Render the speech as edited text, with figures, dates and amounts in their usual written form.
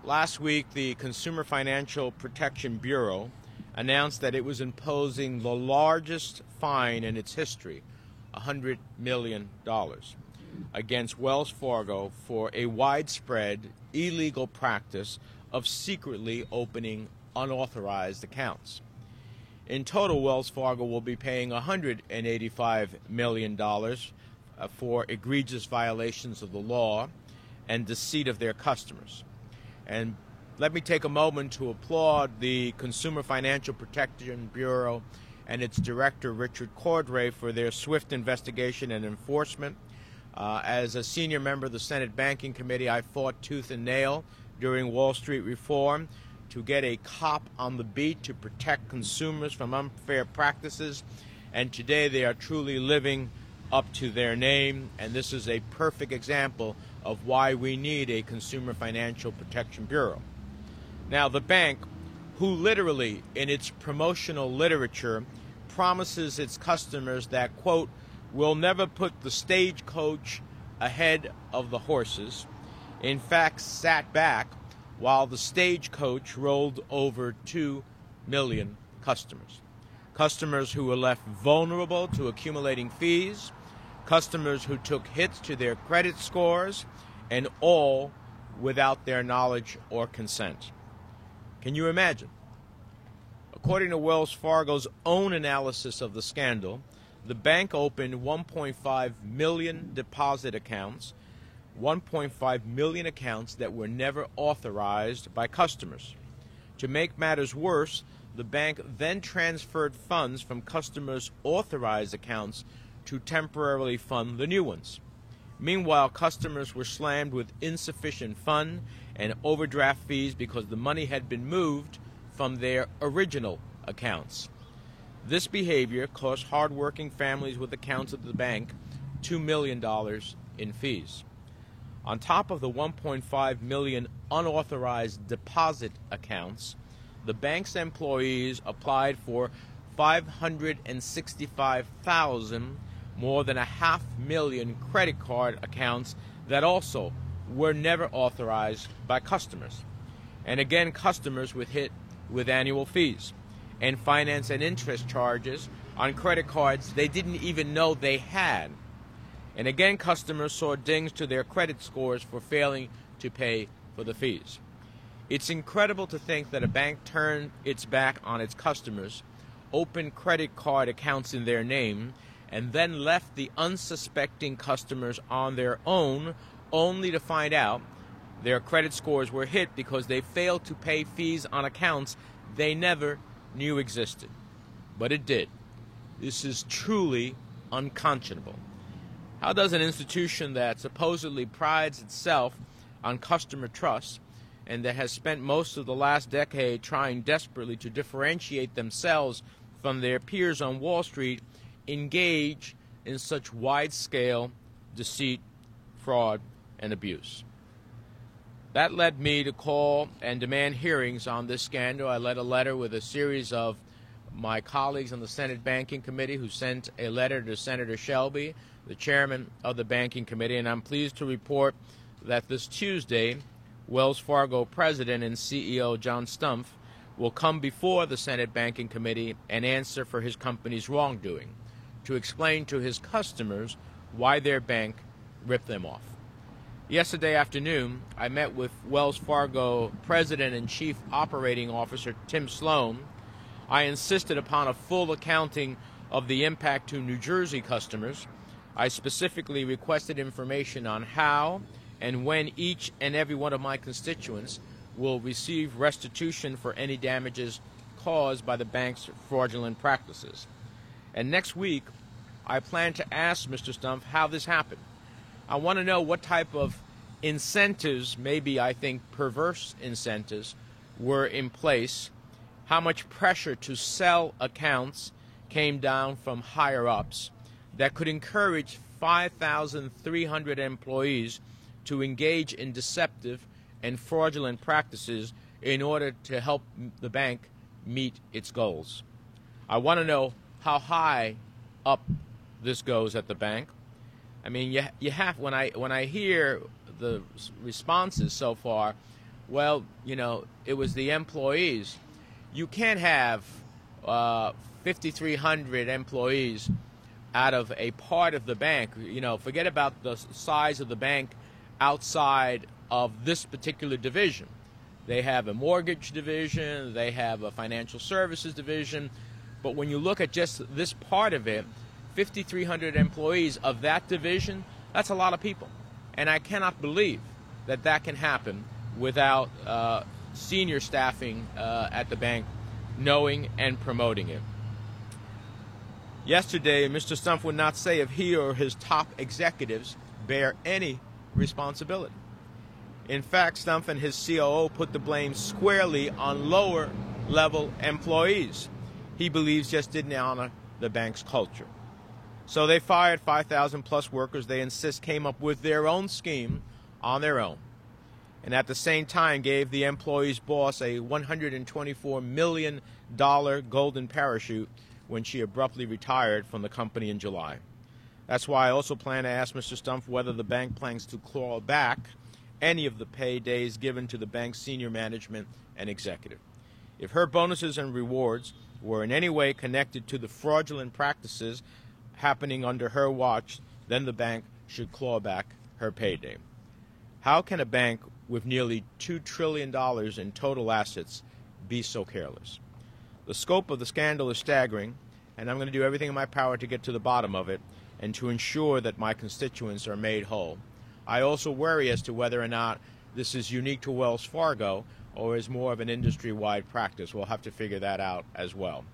Last week, the Consumer Financial Protection Bureau announced that it was imposing the largest fine in its history, $100 million, against Wells Fargo for a widespread illegal practice of secretly opening unauthorized accounts. In total, Wells Fargo will be paying $185 million for egregious violations of the law and deceit of their customers. And let me take a moment to applaud the Consumer Financial Protection Bureau and its director, Richard Cordray, for their swift investigation and enforcement. As a senior member of the Senate Banking Committee, I fought tooth and nail during Wall Street reform to get a cop on the beat to protect consumers from unfair practices, and today they are truly living up to their name, and this is a perfect example of why we need a Consumer Financial Protection Bureau. Now, the bank, who literally in its promotional literature promises its customers that, quote, will never put the stagecoach ahead of the horses, in fact sat back while the stagecoach rolled over 2 million customers. Customers who were left vulnerable to accumulating fees, customers who took hits to their credit scores, and all without their knowledge or consent. Can you imagine? According to Wells Fargo's own analysis of the scandal, the bank opened 1.5 million deposit accounts, 1.5 million accounts that were never authorized by customers. To make matters worse, the bank then transferred funds from customers' authorized accounts to temporarily fund the new ones. Meanwhile, customers were slammed with insufficient fund and overdraft fees because the money had been moved from their original accounts. This behavior cost hardworking families with accounts at the bank $2 million in fees. On top of the 1.5 million unauthorized deposit accounts, the bank's employees applied for 565,000, more than 500,000 credit card accounts that also were never authorized by customers. And again, customers were hit with annual fees and finance and interest charges on credit cards they didn't even know they had. And again, customers saw dings to their credit scores for failing to pay for the fees. It's incredible to think that a bank turned its back on its customers, opened credit card accounts in their name, and then left the unsuspecting customers on their own, only to find out their credit scores were hit because they failed to pay fees on accounts they never knew existed. But it did. This is truly unconscionable. How does an institution that supposedly prides itself on customer trust and that has spent most of the last decade trying desperately to differentiate themselves from their peers on Wall Street engage in such wide-scale deceit, fraud, and abuse? That led me to call and demand hearings on this scandal. I led a letter with a series of my colleagues on the Senate Banking Committee who sent a letter to Senator Shelby, the chairman of the Banking Committee, and I'm pleased to report that this Tuesday, Wells Fargo President and CEO John Stumpf will come before the Senate Banking Committee and answer for his company's wrongdoing, to explain to his customers why their bank ripped them off. Yesterday afternoon, I met with Wells Fargo President and Chief Operating Officer Tim Sloan. I insisted upon a full accounting of the impact to New Jersey customers. I specifically requested information on how and when each and every one of my constituents will receive restitution for any damages caused by the bank's fraudulent practices. And next week, I plan to ask Mr. Stumpf how this happened. I want to know what type of incentives, maybe I think perverse incentives, were in place, how much pressure to sell accounts came down from higher-ups that could encourage 5,300 employees to engage in deceptive and fraudulent practices in order to help the bank meet its goals. I want to know how high up this goes at the bank. I mean, you have when I hear the responses so far, Well, it was the employees. You can't have 5,300 employees out of a part of the bank. Forget about the size of the bank outside of this particular division. They have a mortgage division, they have a financial services division, but when you look at just this part of it, 5,300 employees of that division, that's a lot of people. And I cannot believe that that can happen without senior staffing at the bank knowing and promoting it. Yesterday, Mr. Stumpf would not say if he or his top executives bear any responsibility. In fact, Stumpf and his COO put the blame squarely on lower-level employees he believes just didn't honor the bank's culture. So they fired 5,000-plus workers they insist came up with their own scheme on their own, and at the same time gave the employee's boss a $124 million golden parachute when she abruptly retired from the company in July. That's why I also plan to ask Mr. Stumpf whether the bank plans to claw back any of the pay days given to the bank's senior management and executive. If her bonuses and rewards were in any way connected to the fraudulent practices happening under her watch, then the bank should claw back her payday. How can a bank with nearly $2 trillion in total assets be so careless? The scope of the scandal is staggering, and I'm going to do everything in my power to get to the bottom of it and to ensure that my constituents are made whole. I also worry as to whether or not this is unique to Wells Fargo or is more of an industry-wide practice. We'll have to figure that out as well.